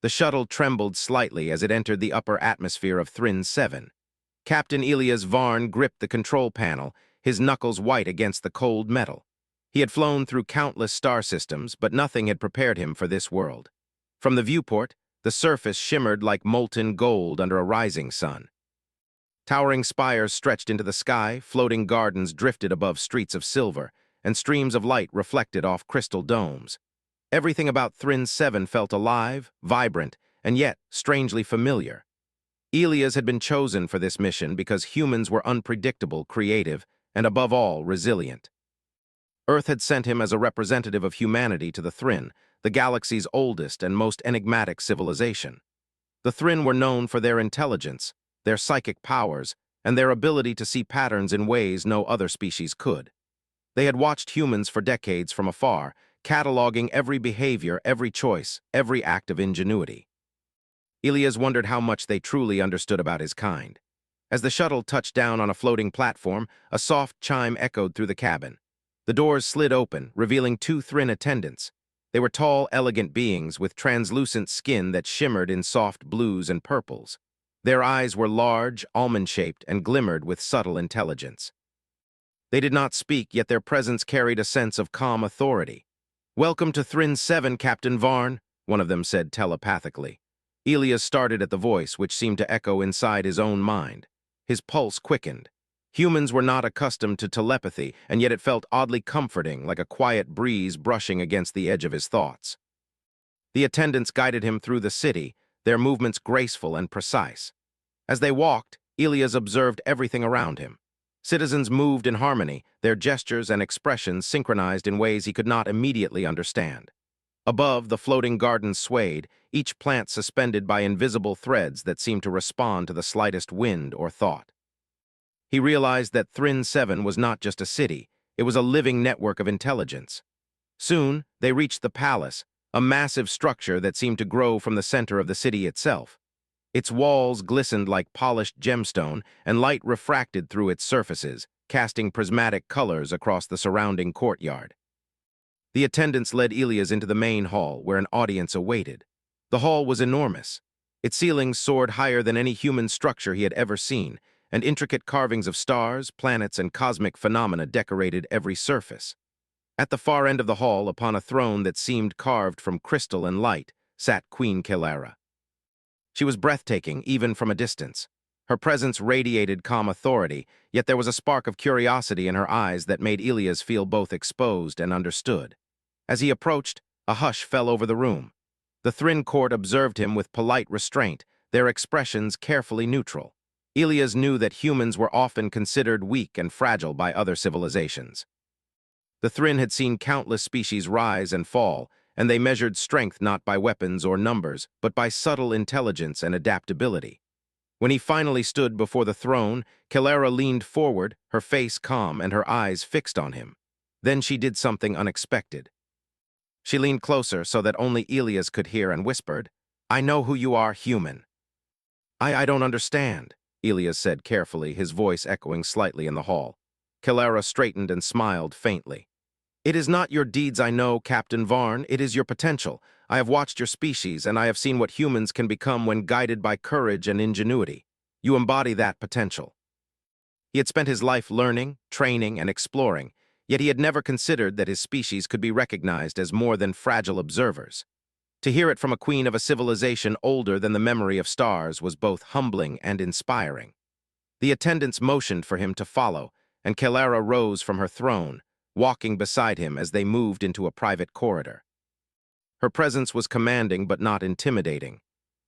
The shuttle trembled slightly as it entered the upper atmosphere of Thrin 7. Captain Elias Varn gripped the control panel, his knuckles white against the cold metal. He had flown through countless star systems, but nothing had prepared him for this world. From the viewport, the surface shimmered like molten gold under a rising sun. Towering spires stretched into the sky, floating gardens drifted above streets of silver, and streams of light reflected off crystal domes. Everything about Thrin 7 felt alive, vibrant, and yet strangely familiar. Elias had been chosen for this mission because humans were unpredictable, creative, and above all, resilient. Earth had sent him as a representative of humanity to the Thrin, the galaxy's oldest and most enigmatic civilization. The Thrin were known for their intelligence, their psychic powers, and their ability to see patterns in ways no other species could. They had watched humans for decades from afar, cataloging every behavior, every choice, every act of ingenuity. Elias wondered how much they truly understood about his kind. As the shuttle touched down on a floating platform, a soft chime echoed through the cabin. The doors slid open, revealing two Thrin attendants. They were tall, elegant beings with translucent skin that shimmered in soft blues and purples. Their eyes were large, almond-shaped, and glimmered with subtle intelligence. They did not speak, yet their presence carried a sense of calm authority. "Welcome to Thrin 7, Captain Varn," one of them said telepathically. Elias started at the voice, which seemed to echo inside his own mind. His pulse quickened. Humans were not accustomed to telepathy, and yet it felt oddly comforting, like a quiet breeze brushing against the edge of his thoughts. The attendants guided him through the city, their movements graceful and precise. As they walked, Elias observed everything around him. Citizens moved in harmony, their gestures and expressions synchronized in ways he could not immediately understand. Above, the floating gardens swayed, each plant suspended by invisible threads that seemed to respond to the slightest wind or thought. He realized that Thrin 7 was not just a city, it was a living network of intelligence. Soon, they reached the palace, a massive structure that seemed to grow from the center of the city itself. Its walls glistened like polished gemstone, and light refracted through its surfaces, casting prismatic colors across the surrounding courtyard. The attendants led Elias into the main hall, where an audience awaited. The hall was enormous. Its ceilings soared higher than any human structure he had ever seen, and intricate carvings of stars, planets, and cosmic phenomena decorated every surface. At the far end of the hall, upon a throne that seemed carved from crystal and light, sat Queen Kelara. She was breathtaking, even from a distance. Her presence radiated calm authority, yet there was a spark of curiosity in her eyes that made Elias feel both exposed and understood. As he approached, a hush fell over the room. The Thrin court observed him with polite restraint, their expressions carefully neutral. Elias knew that humans were often considered weak and fragile by other civilizations. The Thrin had seen countless species rise and fall, and they measured strength not by weapons or numbers, but by subtle intelligence and adaptability. When he finally stood before the throne, Kelara leaned forward, her face calm and her eyes fixed on him. Then she did something unexpected. She leaned closer so that only Elias could hear and whispered, "I know who you are, human." I don't understand," Elias said carefully, his voice echoing slightly in the hall. Kelara straightened and smiled faintly. "It is not your deeds I know, Captain Varn, it is your potential. I have watched your species, and I have seen what humans can become when guided by courage and ingenuity. You embody that potential." He had spent his life learning, training, and exploring, yet he had never considered that his species could be recognized as more than fragile observers. To hear it from a queen of a civilization older than the memory of stars was both humbling and inspiring. The attendants motioned for him to follow, and Kelara rose from her throne, walking beside him as they moved into a private corridor. Her presence was commanding but not intimidating.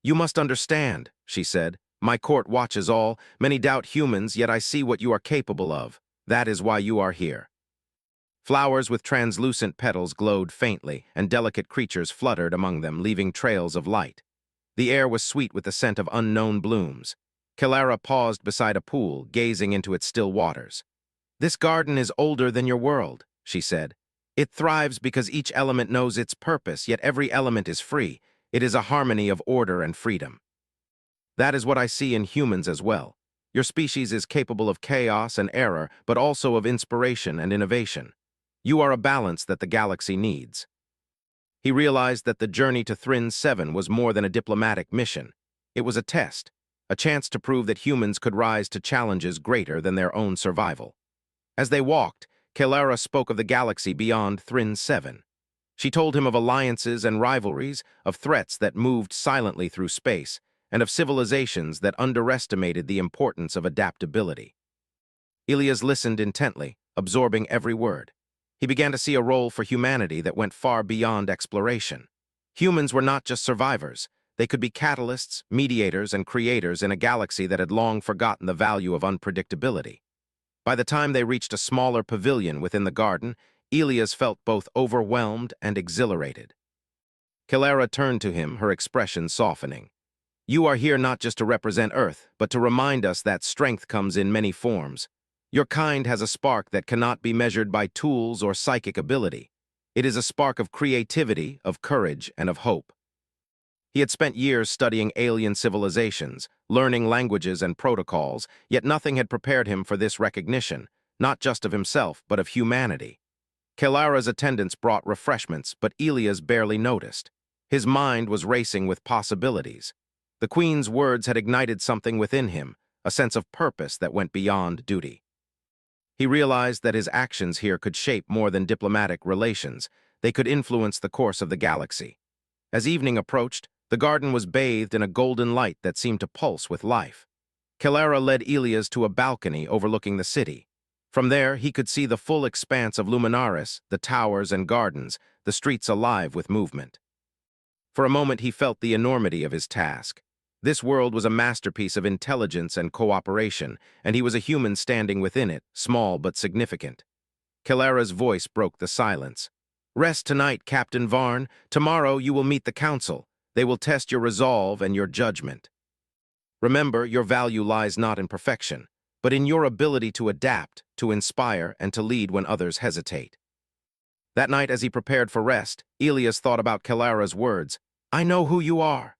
"You must understand," she said. "My court watches all. Many doubt humans, yet I see what you are capable of. That is why you are here." Flowers with translucent petals glowed faintly, and delicate creatures fluttered among them, leaving trails of light. The air was sweet with the scent of unknown blooms. Kelara paused beside a pool, gazing into its still waters. "This garden is older than your world," she said. "It thrives because each element knows its purpose, yet every element is free. It is a harmony of order and freedom. That is what I see in humans as well. Your species is capable of chaos and error, but also of inspiration and innovation. You are a balance that the galaxy needs." He realized that the journey to Thrin 7 was more than a diplomatic mission. It was a test, a chance to prove that humans could rise to challenges greater than their own survival. As they walked, Kelara spoke of the galaxy beyond Thrin 7. She told him of alliances and rivalries, of threats that moved silently through space, and of civilizations that underestimated the importance of adaptability. Ilias listened intently, absorbing every word. He began to see a role for humanity that went far beyond exploration. Humans were not just survivors. They could be catalysts, mediators, and creators in a galaxy that had long forgotten the value of unpredictability. By the time they reached a smaller pavilion within the garden, Ilias felt both overwhelmed and exhilarated. Kelara turned to him, her expression softening. "You are here not just to represent Earth, but to remind us that strength comes in many forms. Your kind has a spark that cannot be measured by tools or psychic ability. It is a spark of creativity, of courage, and of hope." He had spent years studying alien civilizations, learning languages and protocols, yet nothing had prepared him for this recognition, not just of himself, but of humanity. Kelara's attendants brought refreshments, but Ilias barely noticed. His mind was racing with possibilities. The Queen's words had ignited something within him, a sense of purpose that went beyond duty. He realized that his actions here could shape more than diplomatic relations. They could influence the course of the galaxy. As evening approached, the garden was bathed in a golden light that seemed to pulse with life. Kelara led Ilias to a balcony overlooking the city. From there, he could see the full expanse of Luminaris, the towers and gardens, the streets alive with movement. For a moment, he felt the enormity of his task. This world was a masterpiece of intelligence and cooperation, and he was a human standing within it, small but significant. Kelara's voice broke the silence. "Rest tonight, Captain Varn. Tomorrow you will meet the Council. They will test your resolve and your judgment. Remember, your value lies not in perfection, but in your ability to adapt, to inspire, and to lead when others hesitate." That night, as he prepared for rest, Ilias thought about Kelara's words, "I know who you are."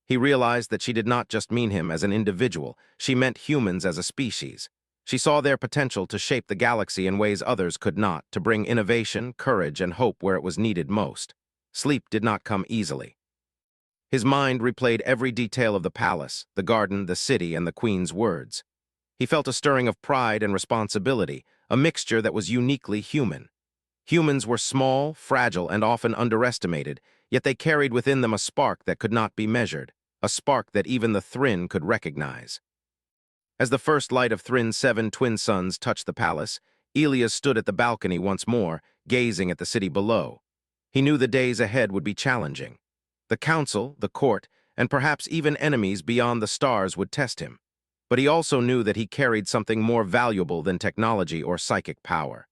He realized that she did not just mean him as an individual, she meant humans as a species. She saw their potential to shape the galaxy in ways others could not, to bring innovation, courage, and hope where it was needed most. Sleep did not come easily. His mind replayed every detail of the palace, the garden, the city, and the Queen's words. He felt a stirring of pride and responsibility, a mixture that was uniquely human. Humans were small, fragile, and often underestimated, yet they carried within them a spark that could not be measured, a spark that even the Thrin could recognize. As the first light of Thrin's 7 twin suns touched the palace, Ilias stood at the balcony once more, gazing at the city below. He knew the days ahead would be challenging. The council, the court, and perhaps even enemies beyond the stars would test him. But he also knew that he carried something more valuable than technology or psychic power.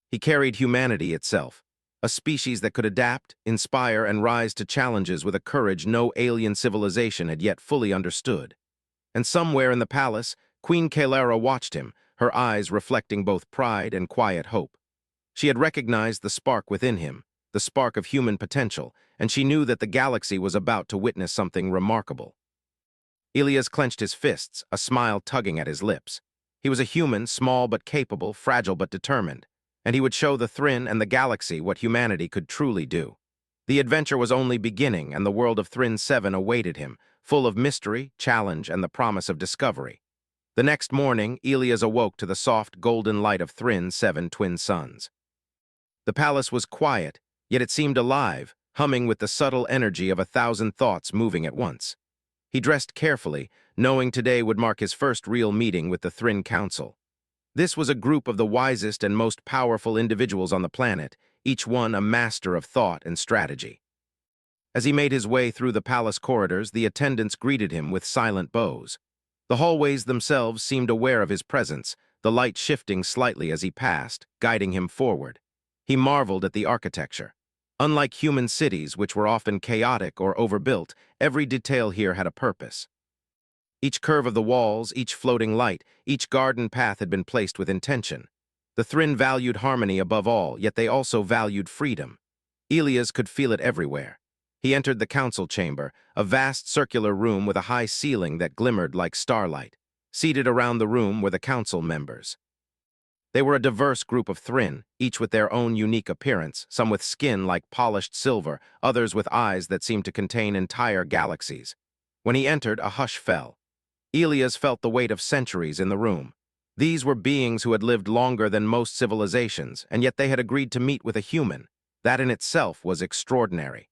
He carried humanity itself, a species that could adapt, inspire, and rise to challenges with a courage no alien civilization had yet fully understood. And somewhere in the palace, Queen Kelara watched him, her eyes reflecting both pride and quiet hope. She had recognized the spark within him, the spark of human potential, and she knew that the galaxy was about to witness something remarkable. Ilias clenched his fists, a smile tugging at his lips. He was a human, small but capable, fragile but determined, and he would show the Thrin and the galaxy what humanity could truly do. The adventure was only beginning, and the world of Thrin 7 awaited him, full of mystery, challenge, and the promise of discovery. The next morning, Ilias awoke to the soft, golden light of Thrin's 7 twin suns. The palace was quiet, yet it seemed alive, humming with the subtle energy of 1,000 thoughts moving at once. He dressed carefully, knowing today would mark his first real meeting with the Thrin Council. This was a group of the wisest and most powerful individuals on the planet, each one a master of thought and strategy. As he made his way through the palace corridors, the attendants greeted him with silent bows. The hallways themselves seemed aware of his presence, the light shifting slightly as he passed, guiding him forward. He marveled at the architecture. Unlike human cities, which were often chaotic or overbuilt, every detail here had a purpose. Each curve of the walls, each floating light, each garden path had been placed with intention. The Thrin valued harmony above all, yet they also valued freedom. Ilias could feel it everywhere. He entered the council chamber, a vast circular room with a high ceiling that glimmered like starlight. Seated around the room were the council members. They were a diverse group of Thrinn, each with their own unique appearance, some with skin like polished silver, others with eyes that seemed to contain entire galaxies. When he entered, a hush fell. Elias felt the weight of centuries in the room. These were beings who had lived longer than most civilizations, and yet they had agreed to meet with a human. That in itself was extraordinary.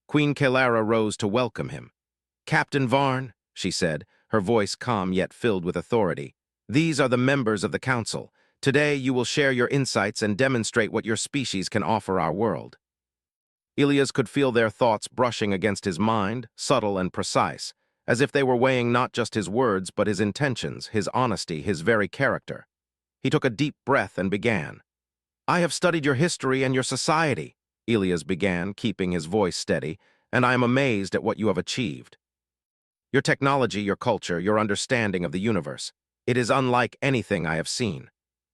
Queen Kelara rose to welcome him. "Captain Varn," she said, her voice calm yet filled with authority, "these are the members of the council. Today you will share your insights and demonstrate what your species can offer our world." Elias could feel their thoughts brushing against his mind, subtle and precise, as if they were weighing not just his words but his intentions, his honesty, his very character. He took a deep breath and began. "I have studied your history and your society," Elias began, keeping his voice steady, "and I am amazed at what you have achieved. Your technology, your culture, your understanding of the universe. It is unlike anything I have seen.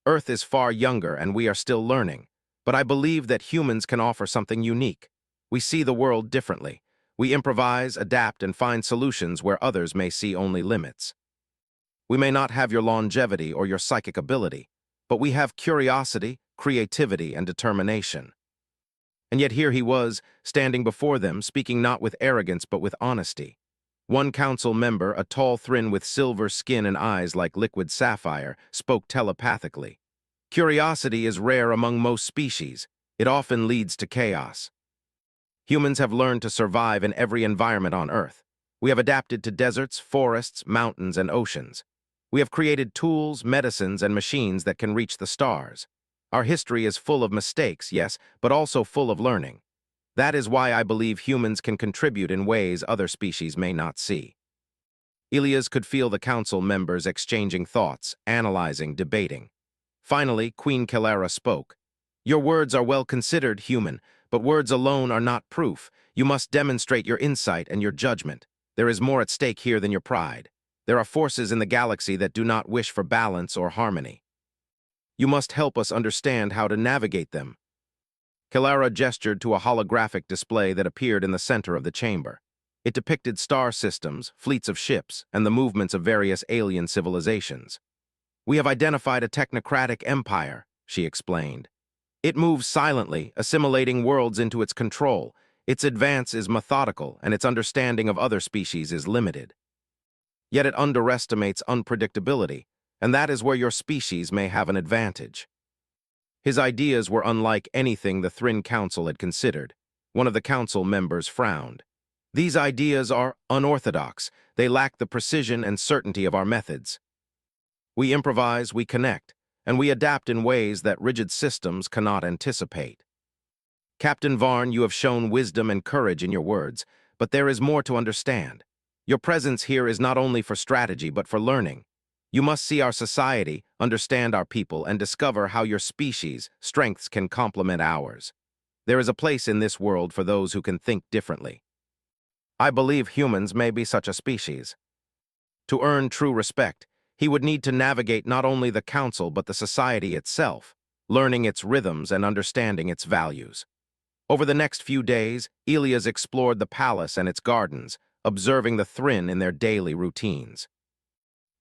Earth is far younger and we are still learning, but I believe that humans can offer something unique. We see the world differently. We improvise, adapt, and find solutions where others may see only limits. We may not have your longevity or your psychic ability, but we have curiosity, creativity, and determination." And yet here he was, standing before them, speaking not with arrogance but with honesty. One council member, a tall Thrinn with silver skin and eyes like liquid sapphire, spoke telepathically. "Curiosity is rare among most species. It often leads to chaos. Humans have learned to survive in every environment on Earth. We have adapted to deserts, forests, mountains, and oceans. We have created tools, medicines, and machines that can reach the stars. Our history is full of mistakes, yes, but also full of learning. That is why I believe humans can contribute in ways other species may not see." Elias could feel the council members exchanging thoughts, analyzing, debating. Finally, Queen Kelara spoke. "Your words are well considered, human, but words alone are not proof. You must demonstrate your insight and your judgment. There is more at stake here than your pride. There are forces in the galaxy that do not wish for balance or harmony. You must help us understand how to navigate them." Kelara gestured to a holographic display that appeared in the center of the chamber. It depicted star systems, fleets of ships, and the movements of various alien civilizations. "We have identified a technocratic empire," she explained. "It moves silently, assimilating worlds into its control. Its advance is methodical, and its understanding of other species is limited. Yet it underestimates unpredictability, and that is where your species may have an advantage." His ideas were unlike anything the Thrinn Council had considered. One of the council members frowned. "These ideas are unorthodox. They lack the precision and certainty of our methods. We improvise, we connect, and we adapt in ways that rigid systems cannot anticipate. Captain Varn, you have shown wisdom and courage in your words, but there is more to understand. Your presence here is not only for strategy but for learning. You must see our society, understand our people, and discover how your species' strengths can complement ours. There is a place in this world for those who can think differently. I believe humans may be such a species. To earn true respect, he would need to navigate not only the council but the society itself, learning its rhythms and understanding its values." Over the next few days, Elias explored the palace and its gardens, observing the Thrinn in their daily routines.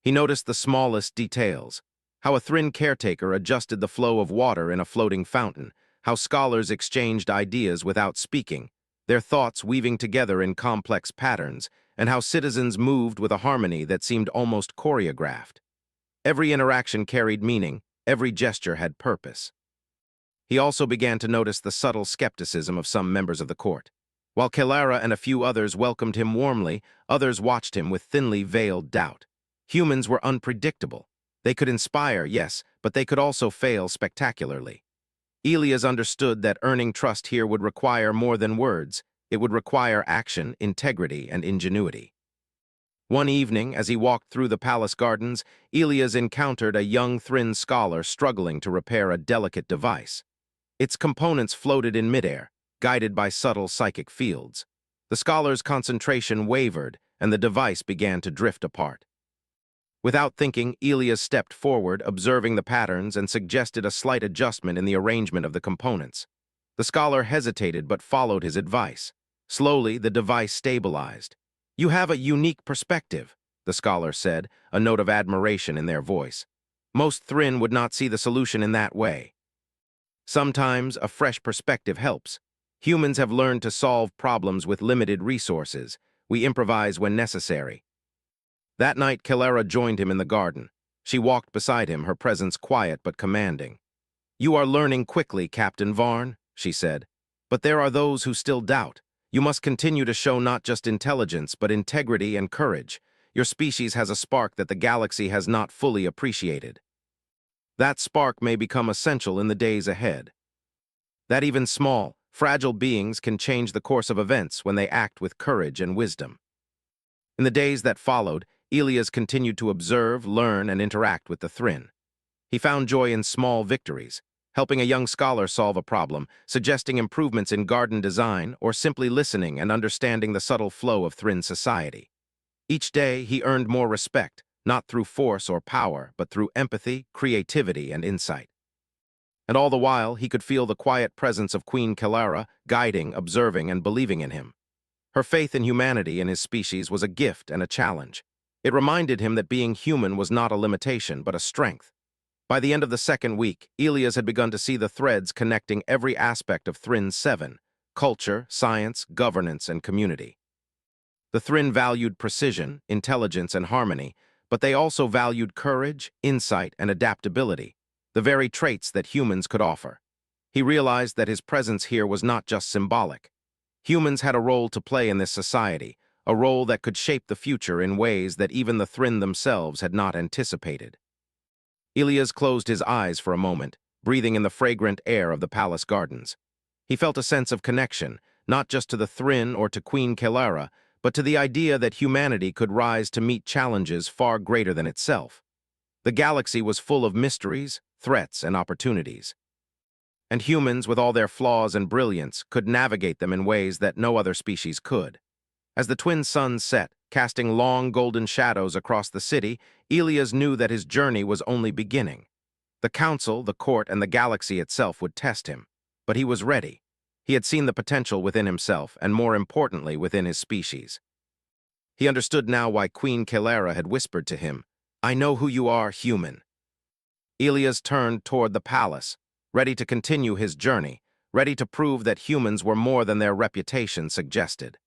He noticed the smallest details: how a Thrinn caretaker adjusted the flow of water in a floating fountain, how scholars exchanged ideas without speaking, their thoughts weaving together in complex patterns, and how citizens moved with a harmony that seemed almost choreographed. Every interaction carried meaning, every gesture had purpose. He also began to notice the subtle skepticism of some members of the court. While Kelara and a few others welcomed him warmly, others watched him with thinly veiled doubt. Humans were unpredictable. They could inspire, yes, but they could also fail spectacularly. Elias understood that earning trust here would require more than words. It would require action, integrity, and ingenuity. One evening, as he walked through the palace gardens, Elias encountered a young Thrinn scholar struggling to repair a delicate device. Its components floated in midair, guided by subtle psychic fields. The scholar's concentration wavered, and the device began to drift apart. Without thinking, Elias stepped forward, observing the patterns, and suggested a slight adjustment in the arrangement of the components. The scholar hesitated but followed his advice. Slowly, the device stabilized. "You have a unique perspective," the scholar said, a note of admiration in their voice. Most Thrinn would not see the solution in that way. Sometimes a fresh perspective helps. Humans have learned to solve problems with limited resources. We improvise when necessary. That night, Kelera joined him in the garden. She walked beside him, her presence quiet but commanding. "You are learning quickly, Captain Varn," she said. "But there are those who still doubt. You must continue to show not just intelligence, but integrity and courage. Your species has a spark that the galaxy has not fully appreciated. That spark may become essential in the days ahead. That even small, fragile beings can change the course of events when they act with courage and wisdom." In the days that followed, Elias continued to observe, learn, and interact with the Thrinn. He found joy in small victories, helping a young scholar solve a problem, suggesting improvements in garden design, or simply listening and understanding the subtle flow of Thrinn society. Each day, he earned more respect, not through force or power, but through empathy, creativity, and insight. And all the while, he could feel the quiet presence of Queen Kelera, guiding, observing, and believing in him. Her faith in humanity and his species was a gift and a challenge. It reminded him that being human was not a limitation, but a strength. By the end of the second week, Elias had begun to see the threads connecting every aspect of Thrinn 7: culture, science, governance, and community. The Thrinn valued precision, intelligence, and harmony, but they also valued courage, insight, and adaptability, the very traits that humans could offer. He realized that his presence here was not just symbolic. Humans had a role to play in this society, a role that could shape the future in ways that even the Thrinn themselves had not anticipated. Elias closed his eyes for a moment, breathing in the fragrant air of the palace gardens. He felt a sense of connection, not just to the Thrinn or to Queen Kelera, but to the idea that humanity could rise to meet challenges far greater than itself. The galaxy was full of mysteries, threats, and opportunities. And humans, with all their flaws and brilliance, could navigate them in ways that no other species could. As the twin suns set, casting long golden shadows across the city, Elias knew that his journey was only beginning. The council, the court, and the galaxy itself would test him. But he was ready. He had seen the potential within himself, and more importantly, within his species. He understood now why Queen Kelera had whispered to him, "I know who you are, human." Elias turned toward the palace, ready to continue his journey, ready to prove that humans were more than their reputation suggested.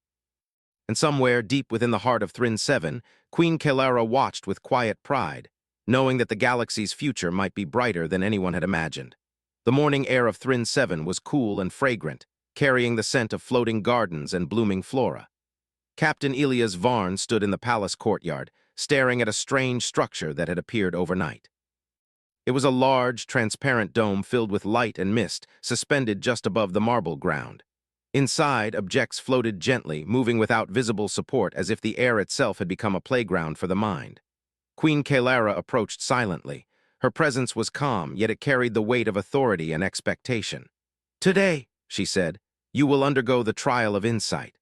And somewhere deep within the heart of Thrinn 7, Queen Kelera watched with quiet pride, knowing that the galaxy's future might be brighter than anyone had imagined. The morning air of Thrinn 7 was cool and fragrant, carrying the scent of floating gardens and blooming flora. Captain Elias Varn stood in the palace courtyard, staring at a strange structure that had appeared overnight. It was a large, transparent dome filled with light and mist, suspended just above the marble ground. Inside, objects floated gently, moving without visible support, as if the air itself had become a playground for the mind. Queen Kelera approached silently. Her presence was calm, yet it carried the weight of authority and expectation. "Today," she said, "you will undergo the trial of insight.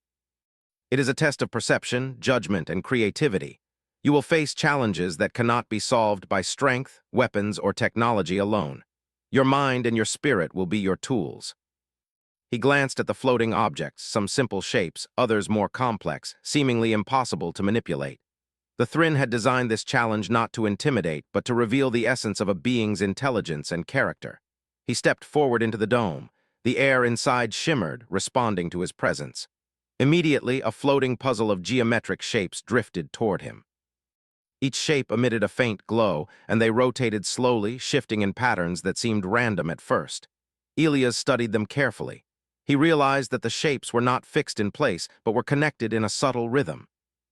It is a test of perception, judgment, and creativity. You will face challenges that cannot be solved by strength, weapons, or technology alone. Your mind and your spirit will be your tools." He glanced at the floating objects, some simple shapes, others more complex, seemingly impossible to manipulate. The Thrinn had designed this challenge not to intimidate, but to reveal the essence of a being's intelligence and character. He stepped forward into the dome. The air inside shimmered, responding to his presence. Immediately, a floating puzzle of geometric shapes drifted toward him. Each shape emitted a faint glow, and they rotated slowly, shifting in patterns that seemed random at first. Elias studied them carefully. He realized that the shapes were not fixed in place, but were connected in a subtle rhythm.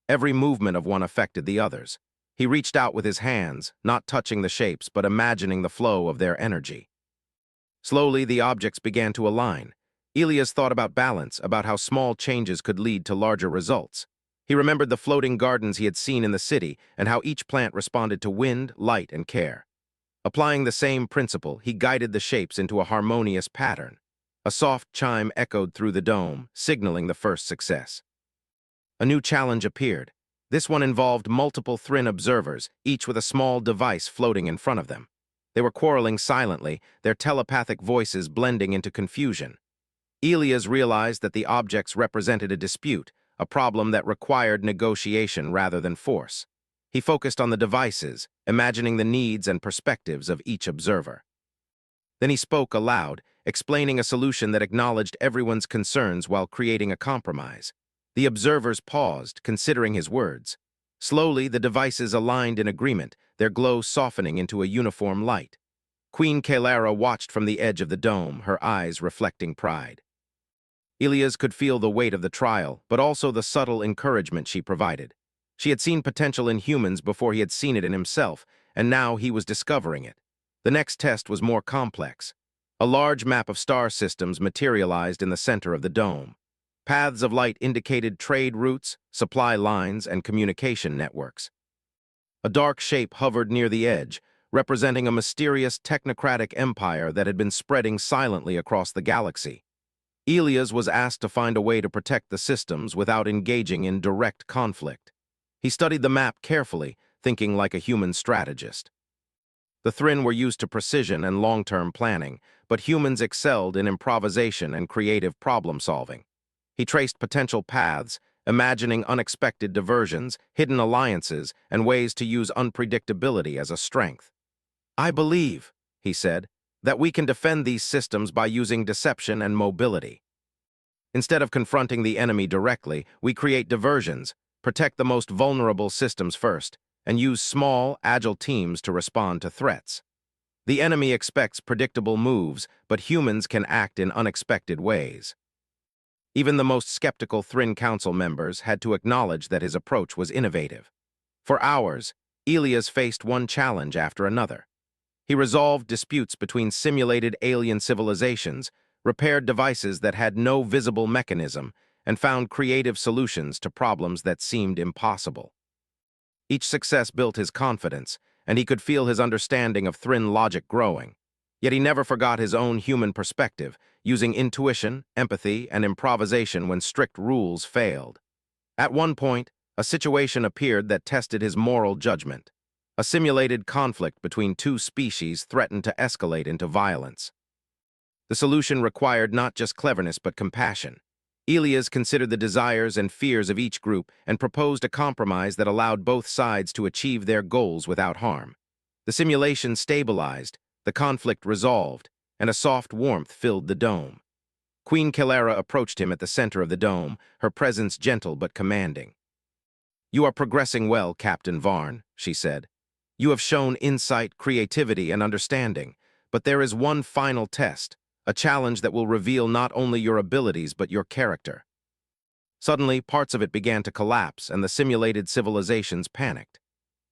Every movement of one affected the others. He reached out with his hands, not touching the shapes, but imagining the flow of their energy. Slowly, the objects began to align. Elias thought about balance, about how small changes could lead to larger results. He remembered the floating gardens he had seen in the city and how each plant responded to wind, light, and care. Applying the same principle, he guided the shapes into a harmonious pattern. A soft chime echoed through the dome, signaling the first success. A new challenge appeared. This one involved multiple Thrinn observers, each with a small device floating in front of them. They were quarreling silently, their telepathic voices blending into confusion. Elias realized that the objects represented a dispute, a problem that required negotiation rather than force. He focused on the devices, imagining the needs and perspectives of each observer. Then he spoke aloud, explaining a solution that acknowledged everyone's concerns while creating a compromise. The observers paused, considering his words. Slowly, the devices aligned in agreement, their glow softening into a uniform light. Queen Kalara watched from the edge of the dome, her eyes reflecting pride. Ilias could feel the weight of the trial, but also the subtle encouragement she provided. She had seen potential in humans before he had seen it in himself, and now he was discovering it. The next test was more complex. A large map of star systems materialized in the center of the dome. Paths of light indicated trade routes, supply lines, and communication networks. A dark shape hovered near the edge, representing a mysterious technocratic empire that had been spreading silently across the galaxy. Ilias was asked to find a way to protect the systems without engaging in direct conflict. He studied the map carefully, thinking like a human strategist. The Thrinn were used to precision and long-term planning, but humans excelled in improvisation and creative problem-solving. He traced potential paths, imagining unexpected diversions, hidden alliances, and ways to use unpredictability as a strength. "I believe," he said, "that we can defend these systems by using deception and mobility. Instead of confronting the enemy directly, we create diversions, protect the most vulnerable systems first, and use small, agile teams to respond to threats. The enemy expects predictable moves, but humans can act in unexpected ways." Even the most skeptical Thrinn Council members had to acknowledge that his approach was innovative. For hours, Ilias faced one challenge after another. He resolved disputes between simulated alien civilizations, repaired devices that had no visible mechanism, and found creative solutions to problems that seemed impossible. Each success built his confidence, and he could feel his understanding of Thrinn logic growing. Yet he never forgot his own human perspective, using intuition, empathy, and improvisation when strict rules failed. At one point, a situation appeared that tested his moral judgment. A simulated conflict between two species threatened to escalate into violence. The solution required not just cleverness but compassion. Ilias considered the desires and fears of each group and proposed a compromise that allowed both sides to achieve their goals without harm. The simulation stabilized, the conflict resolved, and a soft warmth filled the dome. Queen Kalara approached him at the center of the dome, her presence gentle but commanding. "You are progressing well, Captain Varn," she said. "You have shown insight, creativity, and understanding, but there is one final test, a challenge that will reveal not only your abilities but your character." Suddenly, parts of it began to collapse, and the simulated civilizations panicked.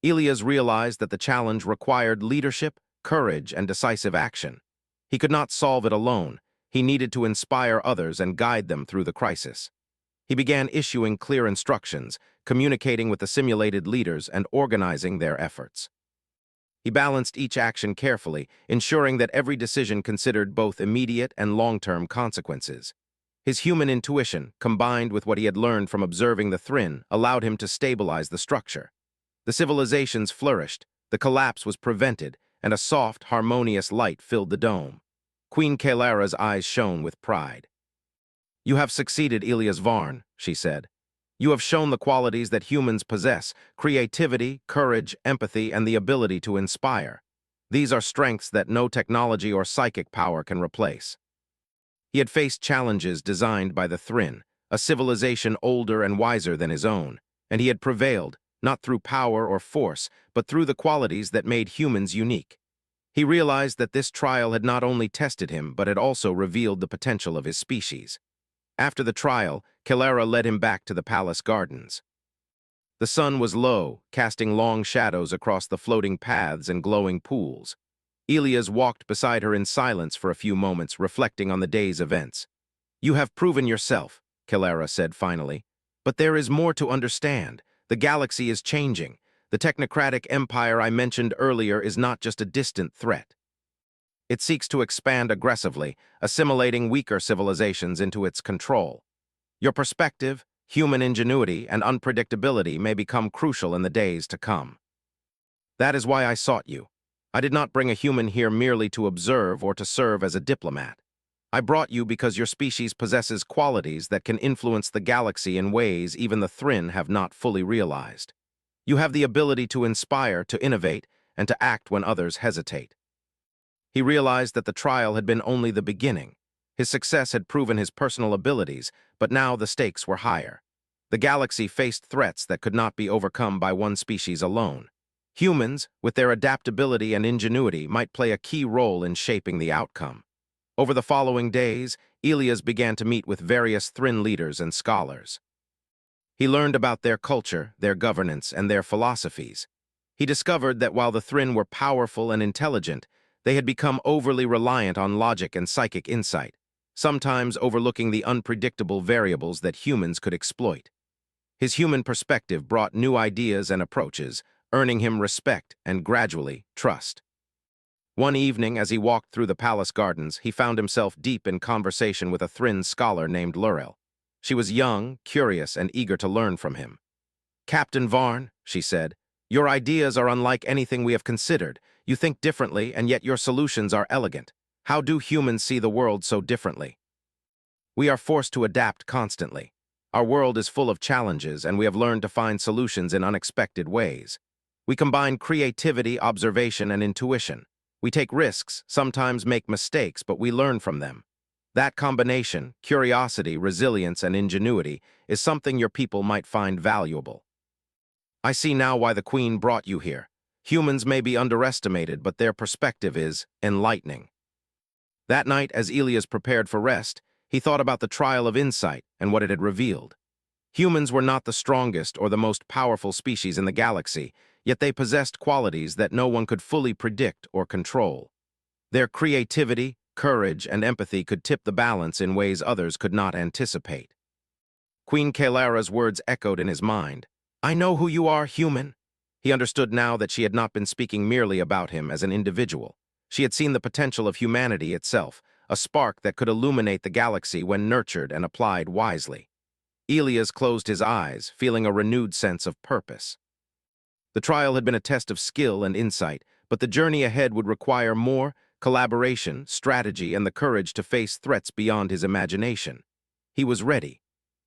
Ilias realized that the challenge required leadership, courage, and decisive action. He could not solve it alone. He needed to inspire others and guide them through the crisis. He began issuing clear instructions, communicating with the simulated leaders, and organizing their efforts. He balanced each action carefully, ensuring that every decision considered both immediate and long-term consequences. His human intuition, combined with what he had learned from observing the Thrinn, allowed him to stabilize the structure. The civilizations flourished, the collapse was prevented, and a soft, harmonious light filled the dome. Queen Kalara's eyes shone with pride. "You have succeeded, Ilias Varn," she said. "You have shown the qualities that humans possess: creativity, courage, empathy, and the ability to inspire. These are strengths that no technology or psychic power can replace." He had faced challenges designed by the Thrinn, a civilization older and wiser than his own, and he had prevailed, not through power or force, but through the qualities that made humans unique. He realized that this trial had not only tested him, but had also revealed the potential of his species. After the trial, Kalara led him back to the palace gardens. The sun was low, casting long shadows across the floating paths and glowing pools. Ilias walked beside her in silence for a few moments, reflecting on the day's events. "You have proven yourself," Kalara said finally. "But there is more to understand. The galaxy is changing. The technocratic empire I mentioned earlier is not just a distant threat. It seeks to expand aggressively, assimilating weaker civilizations into its control. Your perspective, human ingenuity, and unpredictability may become crucial in the days to come. That is why I sought you. I did not bring a human here merely to observe or to serve as a diplomat. I brought you because your species possesses qualities that can influence the galaxy in ways even the Thrinn have not fully realized. You have the ability to inspire, to innovate, and to act when others hesitate. He realized that the trial had been only the beginning. His success had proven his personal abilities, but now the stakes were higher. The galaxy faced threats that could not be overcome by one species alone. Humans, with their adaptability and ingenuity, might play a key role in shaping the outcome. Over the following days, Elias began to meet with various Thryn leaders and scholars. He learned about their culture, their governance, and their philosophies. He discovered that while the Thryn were powerful and intelligent, they had become overly reliant on logic and psychic insight, sometimes overlooking the unpredictable variables that humans could exploit. His human perspective brought new ideas and approaches, earning him respect and, gradually, trust. One evening, as he walked through the palace gardens, he found himself deep in conversation with a Thryn scholar named Lurel. She was young, curious, and eager to learn from him. "Captain Varn," she said, "your ideas are unlike anything we have considered. You think differently, and yet your solutions are elegant. How do humans see the world so differently?" "We are forced to adapt constantly. Our world is full of challenges, and we have learned to find solutions in unexpected ways. We combine creativity, observation, and intuition. We take risks, sometimes make mistakes, but we learn from them. That combination, curiosity, resilience, and ingenuity, is something your people might find valuable. I see now why the Queen brought you here. Humans may be underestimated, but their perspective is enlightening." That night, as Elias prepared for rest, he thought about the trial of insight and what it had revealed. Humans were not the strongest or the most powerful species in the galaxy, yet they possessed qualities that no one could fully predict or control. Their creativity, courage, and empathy could tip the balance in ways others could not anticipate. Queen Kalara's words echoed in his mind. "I know who you are, human." He understood now that she had not been speaking merely about him as an individual. She had seen the potential of humanity itself, a spark that could illuminate the galaxy when nurtured and applied wisely. Elias closed his eyes, feeling a renewed sense of purpose. The trial had been a test of skill and insight, but the journey ahead would require more collaboration, strategy, and the courage to face threats beyond his imagination. He was ready.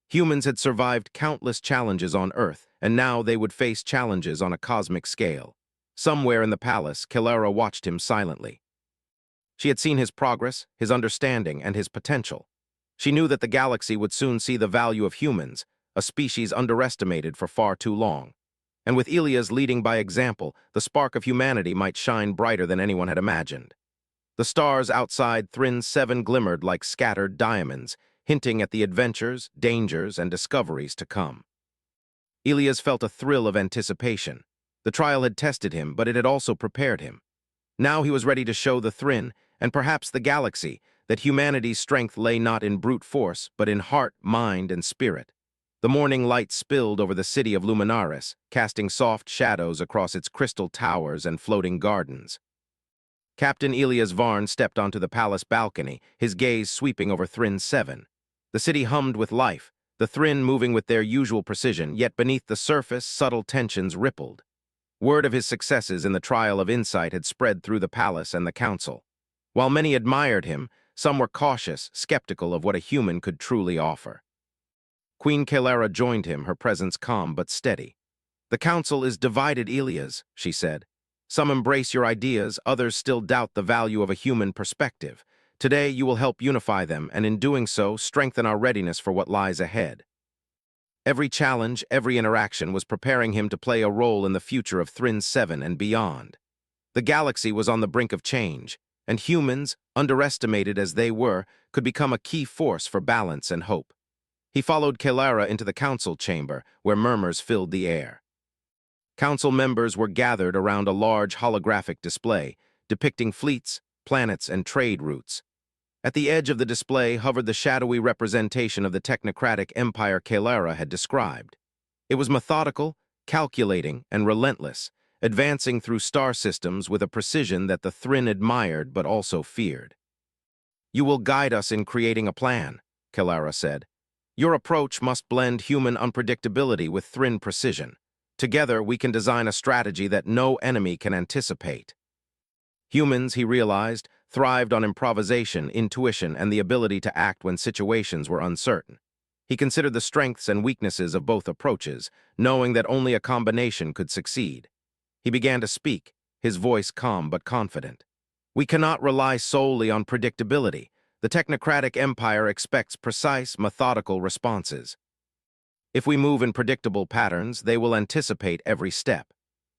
Humans had survived countless challenges on Earth, and now they would face challenges on a cosmic scale. Somewhere in the palace, Kalara watched him silently. She had seen his progress, his understanding, and his potential. She knew that the galaxy would soon see the value of humans, a species underestimated for far too long. And with Elias leading by example, the spark of humanity might shine brighter than anyone had imagined. The stars outside Thryn 7 glimmered like scattered diamonds, hinting at the adventures, dangers, and discoveries to come. Elias felt a thrill of anticipation. The trial had tested him, but it had also prepared him. Now he was ready to show the Thryn, and perhaps the galaxy, that humanity's strength lay not in brute force, but in heart, mind, and spirit. The morning light spilled over the city of Luminaris, casting soft shadows across its crystal towers and floating gardens. Captain Elias Varn stepped onto the palace balcony, his gaze sweeping over Thryn 7. The city hummed with life, the Thryn moving with their usual precision, yet beneath the surface, subtle tensions rippled. Word of his successes in the trial of insight had spread through the palace and the council. While many admired him, some were cautious, skeptical of what a human could truly offer. Queen Kalara joined him, her presence calm but steady. "The council is divided, Elias," she said. "Some embrace your ideas, others still doubt the value of a human perspective. Today you will help unify them, and in doing so, strengthen our readiness for what lies ahead." Every challenge, every interaction was preparing him to play a role in the future of Thryn 7 and beyond. The galaxy was on the brink of change, and humans, underestimated as they were, could become a key force for balance and hope. He followed Kalara into the council chamber, where murmurs filled the air. Council members were gathered around a large holographic display, depicting fleets, planets, and trade routes. At the edge of the display hovered the shadowy representation of the technocratic empire Kalara had described. It was methodical, calculating, and relentless, advancing through star systems with a precision that the Thryn admired but also feared. "You will guide us in creating a plan," Kalara said. "Your approach must blend human unpredictability with Thryn precision. Together, we can design a strategy that no enemy can anticipate." Humans, he realized, thrived on improvisation, intuition, and the ability to act when situations were uncertain. He considered the strengths and weaknesses of both approaches, knowing that only a combination could succeed. He began to speak, his voice calm but confident. We cannot rely solely on predictability. The technocratic empire expects precise, methodical responses. If we move in predictable patterns, they will anticipate every step.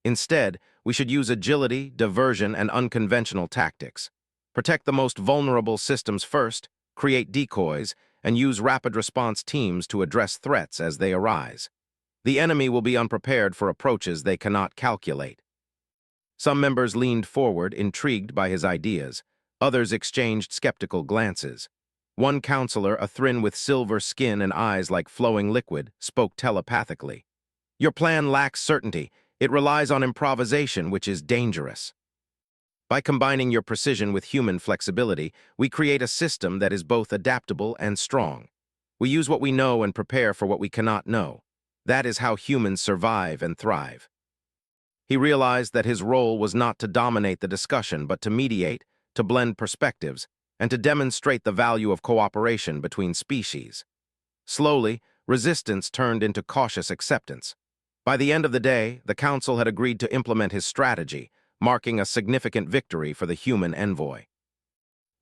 Instead, we should use agility, diversion, and unconventional tactics. Protect the most vulnerable systems first, create decoys, and use rapid response teams to address threats as they arise. The enemy will be unprepared for approaches they cannot calculate. Some members leaned forward, intrigued by his ideas. Others exchanged skeptical glances. One counselor, a Thrinn with silver skin and eyes like flowing liquid, spoke telepathically. Your plan lacks certainty. It relies on improvisation, which is dangerous. By combining your precision with human flexibility, we create a system that is both adaptable and strong. We use what we know and prepare for what we cannot know. That is how humans survive and thrive. He realized that his role was not to dominate the discussion, but to mediate, to blend perspectives, and to demonstrate the value of cooperation between species. Slowly, resistance turned into cautious acceptance. By the end of the day, the council had agreed to implement his strategy, marking a significant victory for the human envoy.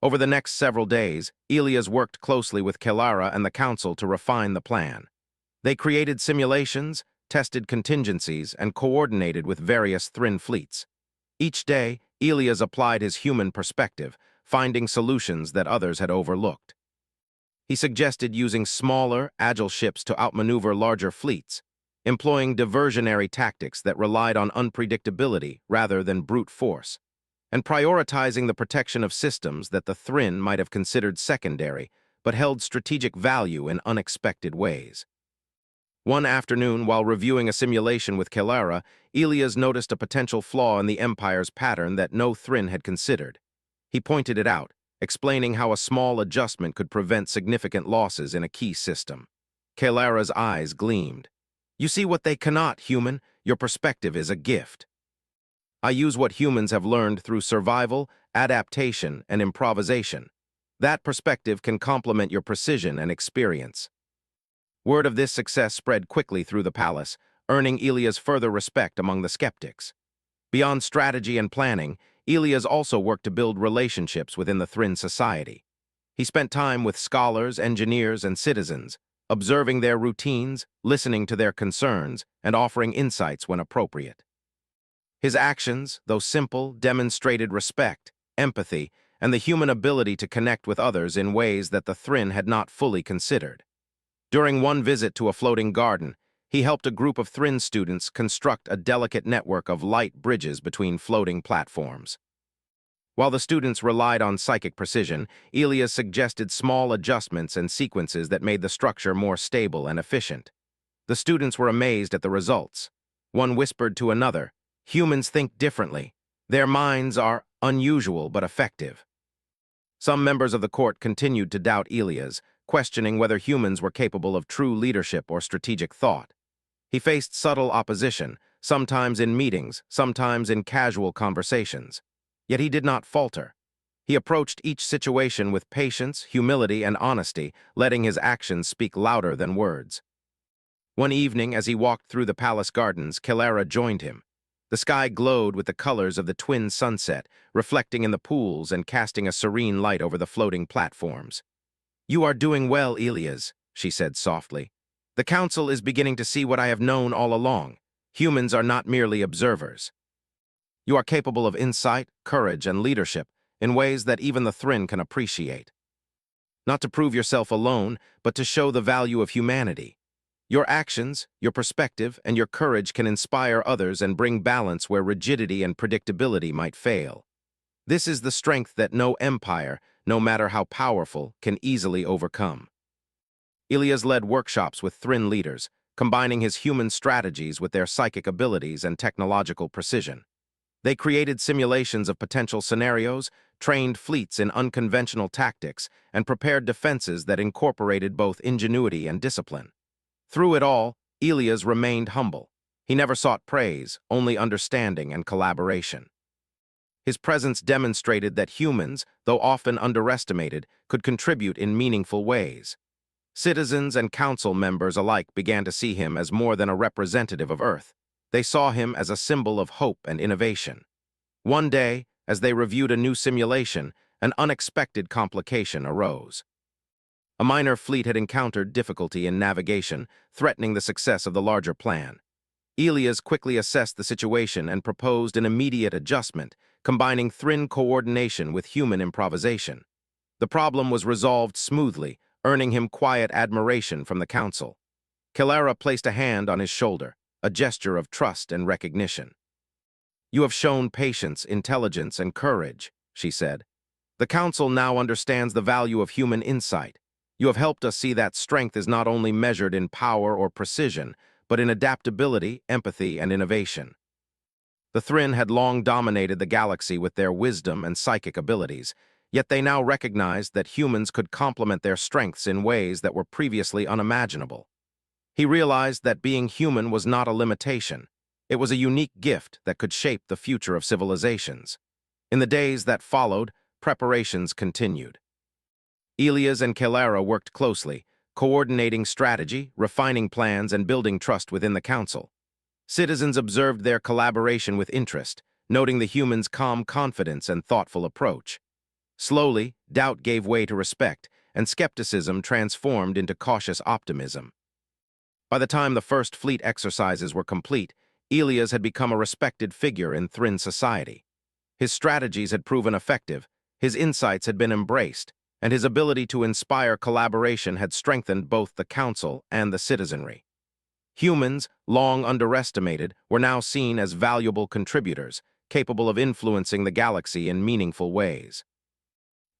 Over the next several days, Elias worked closely with Kelara and the council to refine the plan. They created simulations, tested contingencies, and coordinated with various Thrinn fleets. Each day, Elias applied his human perspective, finding solutions that others had overlooked. He suggested using smaller, agile ships to outmaneuver larger fleets, employing diversionary tactics that relied on unpredictability rather than brute force, and prioritizing the protection of systems that the Thrinn might have considered secondary but held strategic value in unexpected ways. One afternoon, while reviewing a simulation with Kelara, Elias noticed a potential flaw in the Empire's pattern that no Thrinn had considered. He pointed it out, explaining how a small adjustment could prevent significant losses in a key system. Kelara's eyes gleamed. You see what they cannot, human. Your perspective is a gift. I use what humans have learned through survival, adaptation, and improvisation. That perspective can complement your precision and experience. Word of this success spread quickly through the palace, earning Elias further respect among the skeptics. Beyond strategy and planning, Elias also worked to build relationships within the Thrinn society. He spent time with scholars, engineers, and citizens, observing their routines, listening to their concerns, and offering insights when appropriate. His actions, though simple, demonstrated respect, empathy, and the human ability to connect with others in ways that the Thrinn had not fully considered. During one visit to a floating garden, he helped a group of Thrinn students construct a delicate network of light bridges between floating platforms. While the students relied on psychic precision, Elias suggested small adjustments and sequences that made the structure more stable and efficient. The students were amazed at the results. One whispered to another, "Humans think differently. Their minds are unusual but effective." Some members of the court continued to doubt Elias, questioning whether humans were capable of true leadership or strategic thought. He faced subtle opposition, sometimes in meetings, sometimes in casual conversations. Yet he did not falter. He approached each situation with patience, humility, and honesty, letting his actions speak louder than words. One evening, as he walked through the palace gardens, Kelara joined him. The sky glowed with the colors of the twin sunset, reflecting in the pools and casting a serene light over the floating platforms. "You are doing well, Elias," she said softly. "The council is beginning to see what I have known all along. Humans are not merely observers. You are capable of insight, courage, and leadership in ways that even the Thrinn can appreciate. Not to prove yourself alone, but to show the value of humanity. Your actions, your perspective, and your courage can inspire others and bring balance where rigidity and predictability might fail. This is the strength that no empire, no matter how powerful, can easily overcome." Elias led workshops with Thrinn leaders, combining his human strategies with their psychic abilities and technological precision. They created simulations of potential scenarios, trained fleets in unconventional tactics, and prepared defenses that incorporated both ingenuity and discipline. Through it all, Elias remained humble. He never sought praise, only understanding and collaboration. His presence demonstrated that humans, though often underestimated, could contribute in meaningful ways. Citizens and council members alike began to see him as more than a representative of Earth. They saw him as a symbol of hope and innovation. One day, as they reviewed a new simulation, an unexpected complication arose. A minor fleet had encountered difficulty in navigation, threatening the success of the larger plan. Elias quickly assessed the situation and proposed an immediate adjustment, combining Thrin coordination with human improvisation. The problem was resolved smoothly, earning him quiet admiration from the council. Kilara placed a hand on his shoulder, a gesture of trust and recognition. "You have shown patience, intelligence, and courage," she said. "The council now understands the value of human insight. You have helped us see that strength is not only measured in power or precision, but in adaptability, empathy, and innovation." The Thrin had long dominated the galaxy with their wisdom and psychic abilities, yet they now recognized that humans could complement their strengths in ways that were previously unimaginable. He realized that being human was not a limitation. It was a unique gift that could shape the future of civilizations. In the days that followed, preparations continued. Elias and Kilara worked closely, coordinating strategy, refining plans, and building trust within the council. Citizens observed their collaboration with interest, noting the humans' calm confidence and thoughtful approach. Slowly, doubt gave way to respect, and skepticism transformed into cautious optimism. By the time the first fleet exercises were complete, Elias had become a respected figure in Thrin society. His strategies had proven effective, his insights had been embraced, and his ability to inspire collaboration had strengthened both the council and the citizenry. Humans, long underestimated, were now seen as valuable contributors, capable of influencing the galaxy in meaningful ways.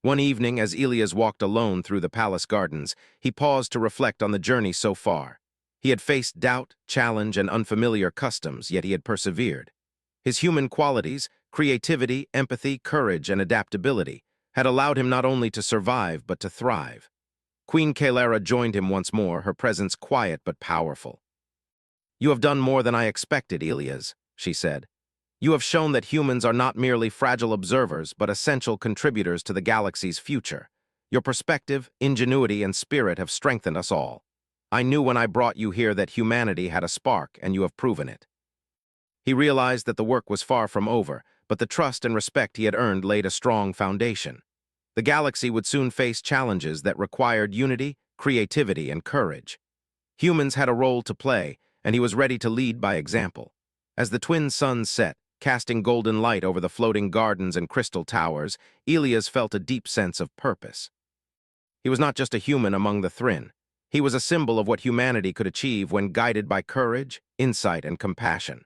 One evening, as Elias walked alone through the palace gardens, he paused to reflect on the journey so far. He had faced doubt, challenge, and unfamiliar customs, yet he had persevered. His human qualities, creativity, empathy, courage, and adaptability, had allowed him not only to survive, but to thrive. Queen Kilara joined him once more, her presence quiet but powerful. "You have done more than I expected, Elias," she said. "You have shown that humans are not merely fragile observers, but essential contributors to the galaxy's future. Your perspective, ingenuity, and spirit have strengthened us all. I knew when I brought you here that humanity had a spark, and you have proven it." He realized that the work was far from over, but the trust and respect he had earned laid a strong foundation. The galaxy would soon face challenges that required unity, creativity, and courage. Humans had a role to play, and he was ready to lead by example. As the twin suns set, casting golden light over the floating gardens and crystal towers, Elias felt a deep sense of purpose. He was not just a human among the Thrin. He was a symbol of what humanity could achieve when guided by courage, insight, and compassion.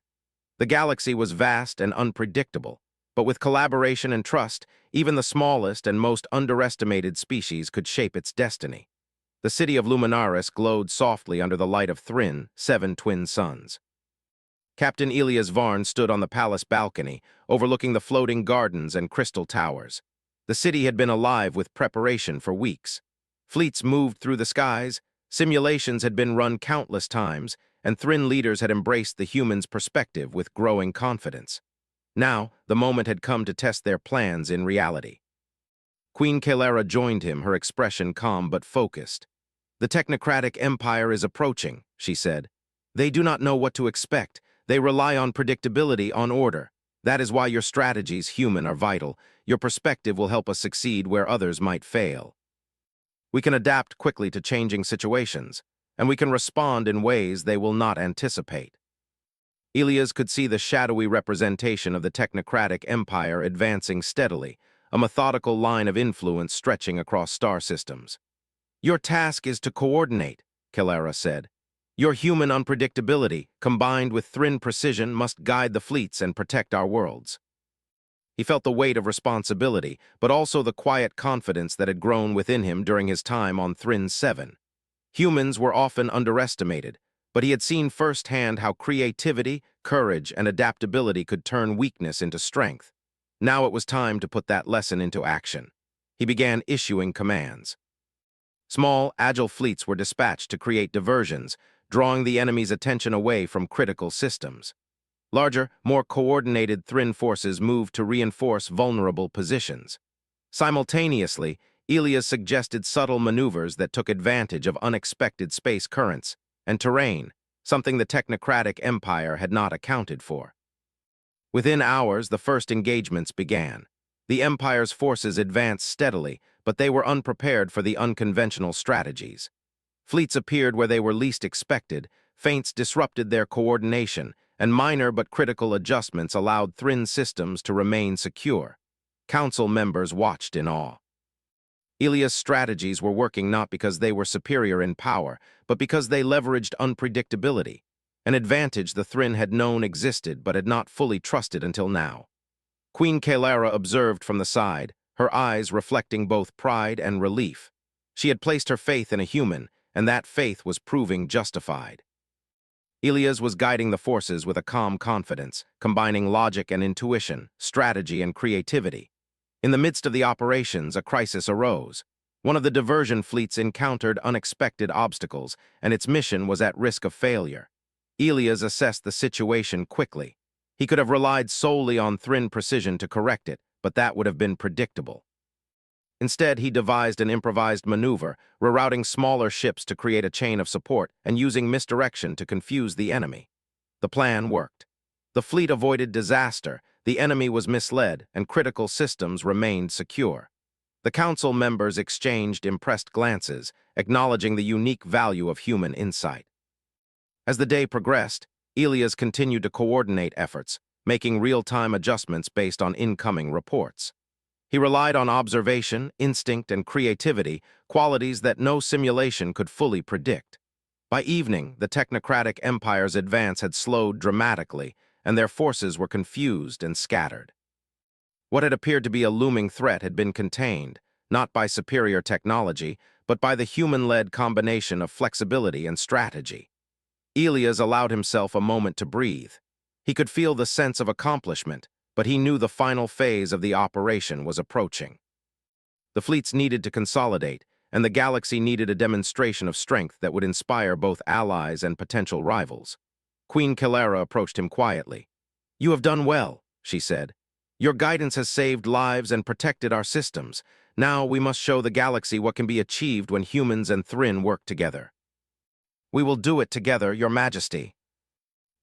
The galaxy was vast and unpredictable, but with collaboration and trust, even the smallest and most underestimated species could shape its destiny. The city of Luminaris glowed softly under the light of Thrin, 7 twin suns. Captain Elias Varn stood on the palace balcony, overlooking the floating gardens and crystal towers. The city had been alive with preparation for weeks. Fleets moved through the skies, simulations had been run countless times, and Thrin leaders had embraced the humans' perspective with growing confidence. Now, the moment had come to test their plans in reality. Queen Kilara joined him, her expression calm but focused. "The technocratic empire is approaching," she said. "They do not know what to expect. They rely on predictability, on order. That is why your strategies, human, are vital. Your perspective will help us succeed where others might fail. We can adapt quickly to changing situations, and we can respond in ways they will not anticipate." Elias could see the shadowy representation of the technocratic empire advancing steadily, a methodical line of influence stretching across star systems. "Your task is to coordinate," Kilara said. "Your human unpredictability, combined with Thrin precision, must guide the fleets and protect our worlds." He felt the weight of responsibility, but also the quiet confidence that had grown within him during his time on Thrin 7. Humans were often underestimated, but he had seen firsthand how creativity, courage, and adaptability could turn weakness into strength. Now it was time to put that lesson into action. He began issuing commands. Small, agile fleets were dispatched to create diversions, drawing the enemy's attention away from critical systems. Larger, more coordinated Thrin forces moved to reinforce vulnerable positions. Simultaneously, Elias suggested subtle maneuvers that took advantage of unexpected space currents and terrain, something the technocratic empire had not accounted for. Within hours, the first engagements began. The Empire's forces advanced steadily, but they were unprepared for the unconventional strategies. Fleets appeared where they were least expected, feints disrupted their coordination, and minor but critical adjustments allowed Thryn systems to remain secure. Council members watched in awe. Elias' strategies were working not because they were superior in power, but because they leveraged unpredictability, an advantage the Thryn had known existed but had not fully trusted until now. Queen Kalara observed from the side, her eyes reflecting both pride and relief. She had placed her faith in a human, and that faith was proving justified. Elias was guiding the forces with a calm confidence, combining logic and intuition, strategy and creativity. In the midst of the operations, a crisis arose. One of the diversion fleets encountered unexpected obstacles, and its mission was at risk of failure. Elias assessed the situation quickly. He could have relied solely on Thryn precision to correct it, but that would have been predictable. Instead, he devised an improvised maneuver, rerouting smaller ships to create a chain of support and using misdirection to confuse the enemy. The plan worked. The fleet avoided disaster, the enemy was misled, and critical systems remained secure. The council members exchanged impressed glances, acknowledging the unique value of human insight. As the day progressed, Elias continued to coordinate efforts, making real-time adjustments based on incoming reports. He relied on observation, instinct, and creativity, qualities that no simulation could fully predict. By evening, the technocratic empire's advance had slowed dramatically, and their forces were confused and scattered. What had appeared to be a looming threat had been contained, not by superior technology, but by the human-led combination of flexibility and strategy. Elias allowed himself a moment to breathe. He could feel the sense of accomplishment, but he knew the final phase of the operation was approaching. The fleets needed to consolidate, and the galaxy needed a demonstration of strength that would inspire both allies and potential rivals. Queen Kalara approached him quietly. "You have done well," she said. "Your guidance has saved lives and protected our systems. Now we must show the galaxy what can be achieved when humans and Thryn work together." "We will do it together, Your Majesty."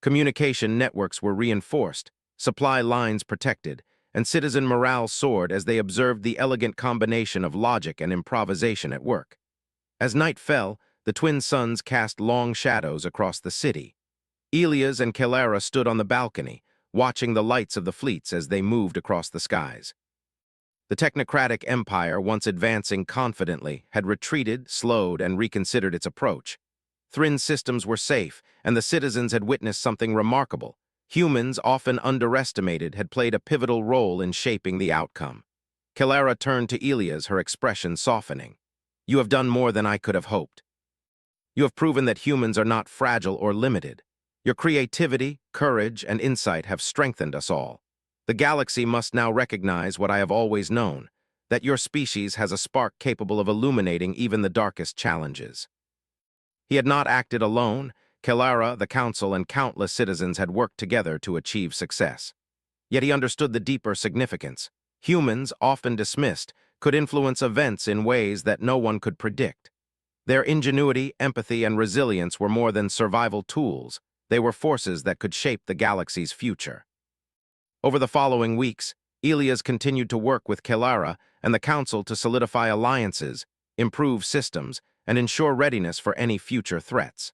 Communication networks were reinforced, supply lines protected, and citizen morale soared as they observed the elegant combination of logic and improvisation at work. As night fell, the twin suns cast long shadows across the city. Elias and Kalara stood on the balcony, watching the lights of the fleets as they moved across the skies. The technocratic empire, once advancing confidently, had retreated, slowed, and reconsidered its approach. Thryn systems were safe, and the citizens had witnessed something remarkable. Humans, often underestimated, had played a pivotal role in shaping the outcome. Kalara turned to Elias, her expression softening. "You have done more than I could have hoped. You have proven that humans are not fragile or limited. Your creativity, courage, and insight have strengthened us all. The galaxy must now recognize what I have always known, that your species has a spark capable of illuminating even the darkest challenges." He had not acted alone. Kalara, the council, and countless citizens had worked together to achieve success. Yet he understood the deeper significance. Humans, often dismissed, could influence events in ways that no one could predict. Their ingenuity, empathy, and resilience were more than survival tools. They were forces that could shape the galaxy's future. Over the following weeks, Elias continued to work with Kalara and the council to solidify alliances, improve systems, and ensure readiness for any future threats.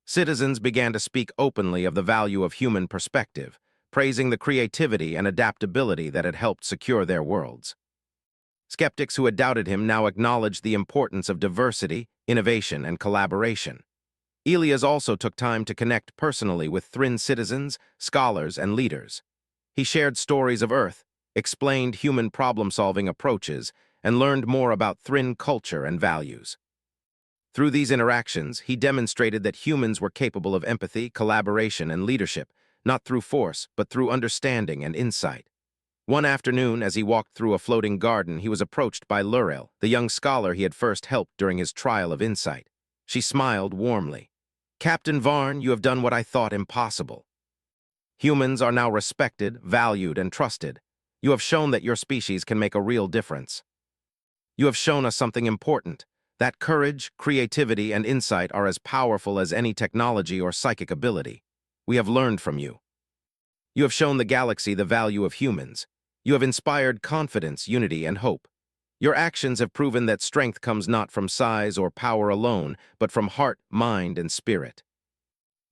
Citizens began to speak openly of the value of human perspective, praising the creativity and adaptability that had helped secure their worlds. Skeptics who had doubted him now acknowledged the importance of diversity, innovation, and collaboration. Elias also took time to connect personally with Thryn citizens, scholars, and leaders. He shared stories of Earth, explained human problem-solving approaches, and learned more about Thryn culture and values. Through these interactions, he demonstrated that humans were capable of empathy, collaboration, and leadership, not through force, but through understanding and insight. One afternoon, as he walked through a floating garden, he was approached by Lurel, the young scholar he had first helped during his trial of insight. She smiled warmly. "Captain Varn, you have done what I thought impossible. Humans are now respected, valued, and trusted. You have shown that your species can make a real difference. You have shown us something important, that courage, creativity, and insight are as powerful as any technology or psychic ability. We have learned from you. You have shown the galaxy the value of humans. You have inspired confidence, unity, and hope. Your actions have proven that strength comes not from size or power alone, but from heart, mind, and spirit.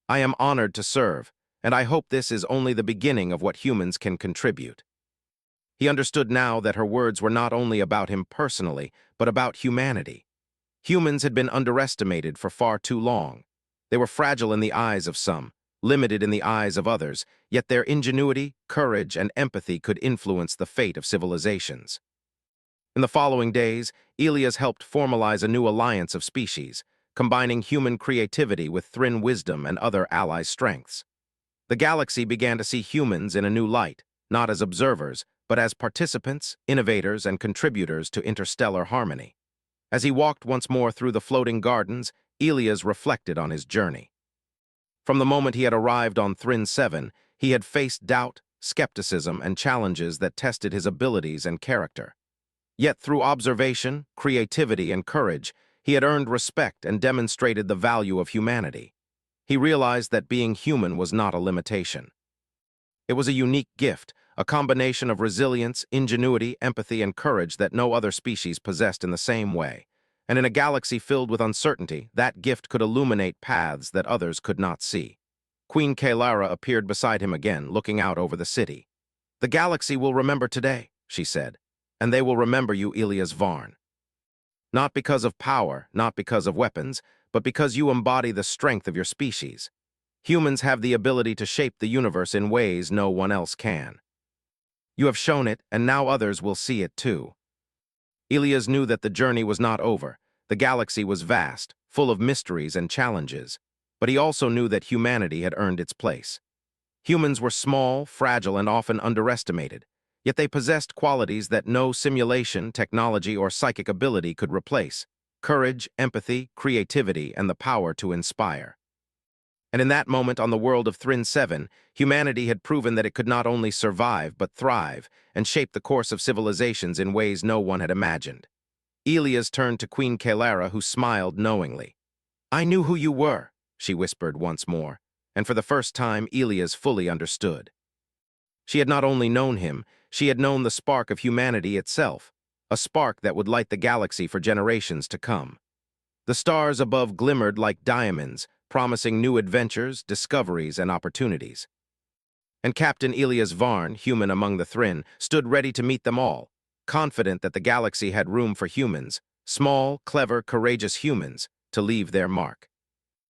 I am honored to serve, and I hope this is only the beginning of what humans can contribute. He understood now that her words were not only about him personally, but about humanity. Humans had been underestimated for far too long. They were fragile in the eyes of some, limited in the eyes of others, yet their ingenuity, courage, and empathy could influence the fate of civilizations. In the following days, Elias helped formalize a new alliance of species, combining human creativity with Thrin wisdom and other ally strengths. The galaxy began to see humans in a new light, not as observers, but as participants, innovators, and contributors to interstellar harmony. As he walked once more through the floating gardens, Elias reflected on his journey. From the moment he had arrived on Thrin 7, he had faced doubt, skepticism, and challenges that tested his abilities and character. Yet through observation, creativity, and courage, he had earned respect and demonstrated the value of humanity. He realized that being human was not a limitation. It was a unique gift, a combination of resilience, ingenuity, empathy, and courage that no other species possessed in the same way. And in a galaxy filled with uncertainty, that gift could illuminate paths that others could not see. Queen Kalara appeared beside him again, looking out over the city. "The galaxy will remember today," she said, "and they will remember you, Elias Varn. Not because of power, not because of weapons, but because you embody the strength of your species. Humans have the ability to shape the universe in ways no one else can. You have shown it, and now others will see it too." Elias knew that the journey was not over. The galaxy was vast, full of mysteries and challenges, but he also knew that humanity had earned its place. Humans were small, fragile, and often underestimated, yet they possessed qualities that no simulation, technology, or psychic ability could replace: courage, empathy, creativity, and the power to inspire. And in that moment on the world of Thrin 7, humanity had proven that it could not only survive but thrive and shape the course of civilizations in ways no one had imagined. Elias turned to Queen Kalara, who smiled knowingly. "I knew who you were," she whispered once more, and for the first time Elias fully understood. She had not only known him, she had known the spark of humanity itself, a spark that would light the galaxy for generations to come. The stars above glimmered like diamonds, promising new adventures, discoveries, and opportunities. And Captain Elias Varn, human among the Thrin, stood ready to meet them all, confident that the galaxy had room for humans, small, clever, courageous humans, to leave their mark.